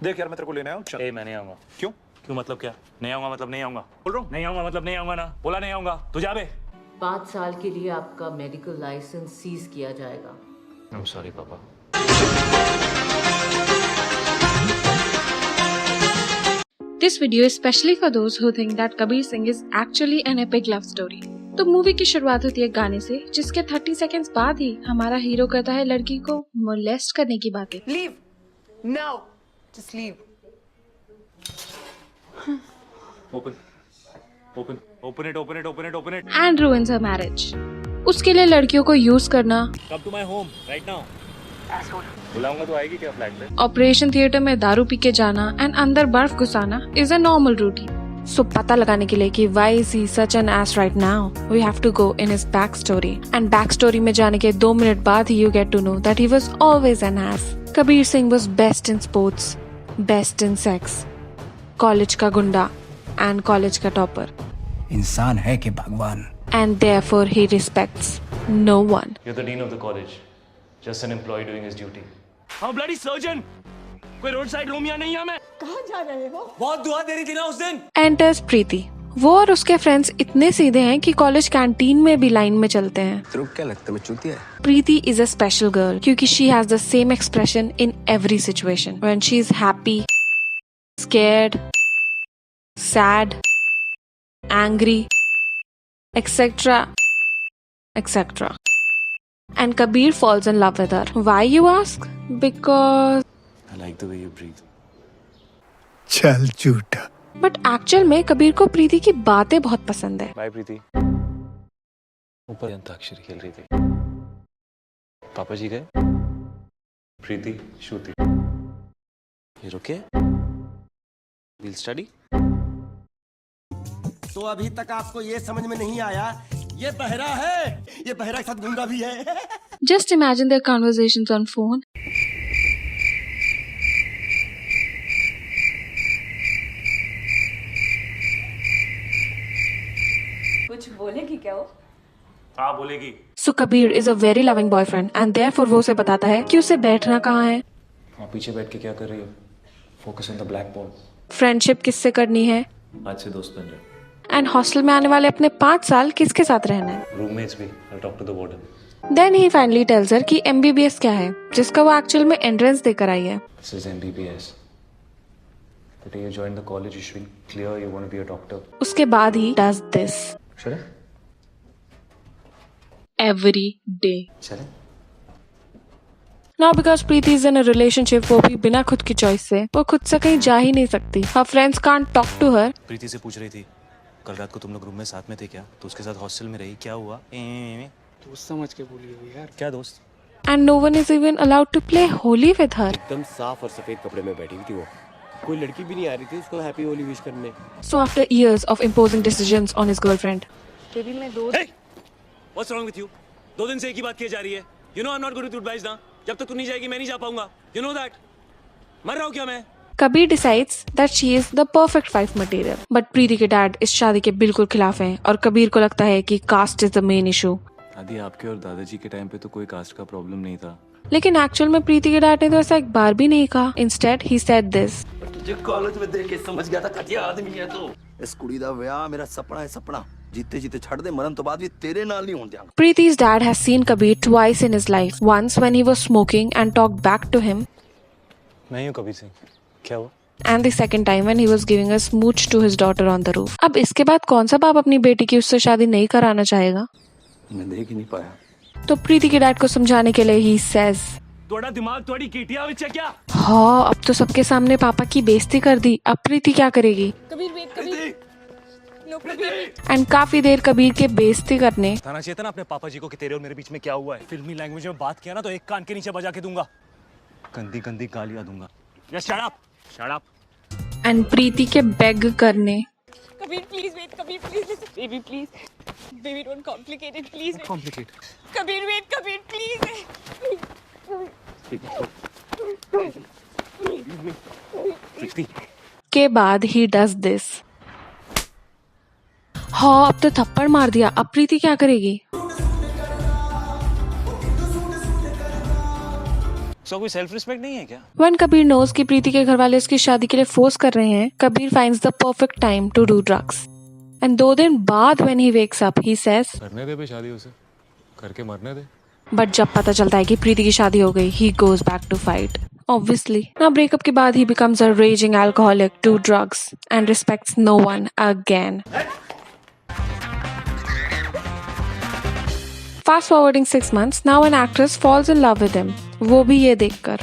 देख यार मैं तेरे को लेने आया हूँ, चल। मैं नहीं आऊंगा। क्यों? क्यों मतलब क्या? नहीं आऊंगा मतलब नहीं आऊंगा। बोल रहा हूँ। नहीं आऊंगा मतलब नहीं आऊंगा ना। बोला नहीं आऊंगा। तू जा बे। 5 साल के लिए आपका मेडिकल लाइसेंस सीज किया जाएगा। I'm sorry पापा। This video is specially for those who think that Kabir Singh is actually an epic love story. तो मूवी की शुरुआत होती है गाने से, जिसके 30 सेकंड्स बाद ही हमारा हीरो करता है लड़की को मोलेस्ट करने की बातें। Leave now. Just leave. Open it. And ruins her marriage. उसके लिए लड़कियों को यूज करना, Come to my home right now. बुलाऊंगा तो आएगी क्या फ्लैट पे? ऑपरेशन थिएटर में दारू पी के जाना एंड अंदर बर्फ घुसाना इज अ नॉर्मल रूटीन। सो पता लगाने के लिए कि why is he such an ass right now, we have to go in his backstory. And backstory में जाने के 2 मिनट बाद ही you get to know that he was always an ass. Kabir Singh was best in sports, best in sex, college का गुंडा and college का topper. इंसान है कि भगवान. And therefore he respects no one. You're the dean of the college. Just an employee doing his duty. I'm a bloody surgeon. कोई road side रोमिया नहीं है मैं. कहाँ जा रहे हो? बहुत दुआ दे रही थी ना उस दिन. Enters प्रीति. वो और उसके फ्रेंड्स इतने सीधे हैं कि कॉलेज कैंटीन में भी लाइन में चलते हैं. तेरे को क्या लगता है मैं चूतिया है? प्रीति is a special girl क्योंकि she has the same expression in every situation. When she is happy, scared, sad, angry, etc. etc. And Kabir falls in love with her. Why, you ask? Because... I like the way you breathe. चल झूठा. But actual में कबीर को प्रीति की बातें बहुत पसंद है. Bye प्रीति. ऊपर अंताक्षरी खेल रही थी. पापा जी गए. प्रीति श्रुति. ये रुके. Will study. तो अभी तक आपको ये समझ में नहीं आया, ये बहरा है, ये बहरा के साथ गूंगा भी है. Just imagine their conversations on phone. कुछ बोलेगी क्या वो? हाँ बोलेगी. So Kabir is a very loving boyfriend and therefore वो उसे बताता है कि उसे बैठना कहाँ है. हाँ पीछे बैठ के क्या कर रही हो? Focus on the black ball. Friendship किससे करनी है आज से दोस्त बन जाओ. एंड हॉस्टल में आने वाले अपने 5 साल किसके साथ रहना है. रूममेट्स भी. I'll talk to the warden. Then he finally tells her कि MBBS क्या है, जिसका वो एक्चुअल में एंट्रेंस देकर आई है. This is MBBS. The day you join the college, you should be clear you want to be a doctor. उसके बाद ही डज दिस चले? Every day. चले? Now because Preeti is in a relationship, वो भी बिना खुद की choice से वो खुद से कहीं जा ही नहीं सकती. Her friends can't talk to her. प्रीति से पूछ रही थी कल रात को तुम लोग रूम में साथ में थे क्या? तो उसके साथ हॉस्टल में रही, क्या हुआ? दोस्त समझ के बोली होगी यार. क्या दोस्त? And no one is even allowed to play Holi with her. एकदम साफ और सफेद कपड़े में बैठी हुई थी वो. कोई लड़की भी नहीं आ रही थी उसको हैप्पी होली विश करने. So after years of imposing decisions on his girlfriend, baby मैं दो. Hey! What's wrong with you? 2 दिन से एक ही बात की जा रही है. You know I'm not going to advise ना. जब तक तू नहीं जाएगी मैं नहीं जा पाऊंगा. You know that. मर रहा हूँ क्या मैं? Kabir decides that she is the perfect wife material. But प्रीति के डैड इस शादी के बिल्कुल खिलाफ हैं और कबीर को लगता है कि caste is the main issue. दादी आपके और दादाजी के टाइम पे तो कोई कास्ट का प्रॉब्लम नहीं था. लेकिन एक्चुअल में प्रीति के डैड ने तो ऐसा एक बार भी नहीं कहा. Instead he said this. तुझे कॉलेज में देख के समझ गया था घटिया आदमी है तू. इस कुड़ी दा विआह मेरा सपना है सपना. जीते जीते छड़ दे, मरन तो बाद भी तेरे नाल नहीं होण दियां. Preeti's dad has seen Kabir twice in his life. Once when he was smoking and talked back to him, मैं हूँ कबीर सिंह. क्या हुआ? and the second time when he was giving a smooch to his daughter on the roof. अब इसके बाद कौन सा बाप अपनी बेटी की उससे शादी नहीं कराना चाहेगा? मैं देख ही नहीं पाया. तो प्रीति के डैड को समझाने के लिए he says, थोड़ा दिमाग थोड़ी केटिया विच है क्या? हाँ अब तो सबके सामने पापा की बेइज्जती कर दी. अब प्रीति क्या करेगी? Kabir wait Kabir. No Kabir. And काफी देर कबीर के बेइज्जती करने बताना चाहिए था ना अपने पापा जी को कि तेरे और मेरे बीच में क्या हुआ है. फिल्मी लैंग्वेज में बात किया ना तो एक कान के नीचे बजा के दूंगा. गंदी गंदी गालियां दूंगा. Just shut up. Shut up. And Preeti के बेग करने. Kabir please wait. Kabir please listen. Baby please. Baby don't complicate it please. Complicate. Kabir wait. Kabir please. Preeti. के बाद ही डज दिस. हाँ अब तो थप्पड़ मार दिया. अब प्रीति क्या करेगी? सो कोई सेल्फ रिस्पेक्ट नहीं है क्या? When Kabir knows कि प्रीति के घर वाले उसकी शादी के लिए फोर्स कर रहे हैं, Kabir finds the perfect time to do drugs. And 2 दिन बाद when he wakes up, he says, करने दे बे शादी उसे, करके मरने दे। but जब पता चलता है कि प्रीति की शादी हो गई, he goes back to fight. Obviously. Now breakup के बाद he becomes a raging alcoholic, do drugs, and respects no one again. Fast forwarding 6 months, now an actress falls in love with him. वो भी ये देखकर.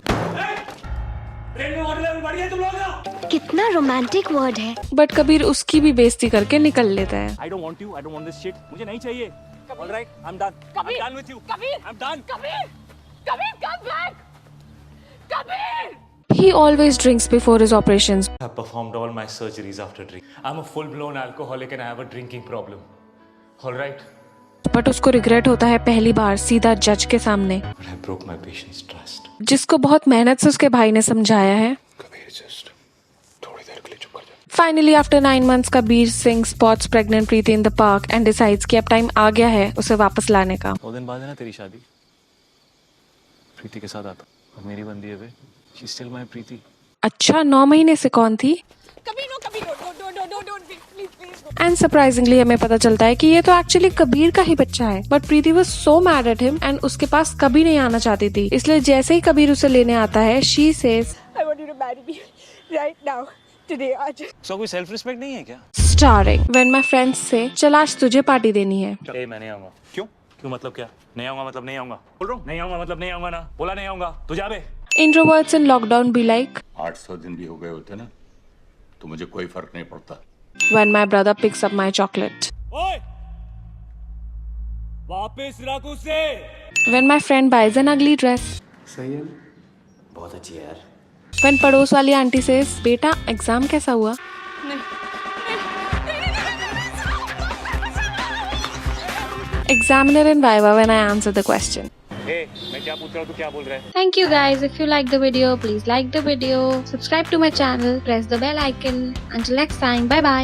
कितना romantic word है। But Kabir उसकी भी बेइज्जती करके निकल लेता है. I don't want you. I don't want this shit. मुझे नहीं चाहिए. All right, I'm done. I'm done with you. I'm done. Kabir, come back! Kabir! He always drinks before his operations. I performed all my surgeries after drink. I'm a full-blown alcoholic and I have a drinking problem. All right. But उसको regret होता है पहली बार सीधा जज के सामने, But I broke my patient's trust. जिसको बहुत मेहनत से उसके भाई ने समझाया है. कबीर जस्ट थोड़ी देर के लिए चुप कर जा। Finally, after 9 months, Kabir Singh spots pregnant Preeti in the park and decides कि अब टाइम आ गया है उसे वापस लाने का. 2 दिन बाद है ना तेरी शादी. प्रीति के साथ आता. और मेरी बंदी है वे. She's still my प्रीति. अच्छा 9 महीने से कौन थी? Kabir, don't, please. And surprisingly हमें पता चलता है कि ये तो एक्चुअली कबीर का ही बच्चा है. But Preeti was so mad at him and उसके पास कभी नहीं आना चाहती थी. इसलिए जैसे ही कबीर उसे लेने आता है, she says, I want you to marry me right now, today, आज. So कोई सेल्फ रिस्पेक्ट नहीं है क्या? स्टारिंग व्हेन माय फ्रेंड्स से, चल आज तुझे पार्टी देनी है. ए मैं नहीं आऊंगा. क्यों? क्यों मतलब क्या? नहीं आऊंगा मतलब नहीं आऊंगा. बोल रहा हूँ नहीं आऊंगा मतलब नहीं आऊंगा ना. बोला नहीं आऊंगा. तू जा बे. Introverts in lockdown be like, 800 दिन भी हो गए होते ना तो मुझे कोई फर्क नहीं पड़ता. when my brother picks up my chocolate. ओए! वापस रख उसे. When my friend buys an ugly dress. सही है। बहुत अच्छी है यार. When पड़ोस वाली आंटी says, बेटा एग्जाम कैसा हुआ? Examiner in Viva when I answer the question. ए मैं क्या पूछ रहा हूँ तू क्या बोल रहा है? Thank you guys. If you like the video, please like the video. Subscribe to my channel. Press the bell icon. Until next time. Bye bye.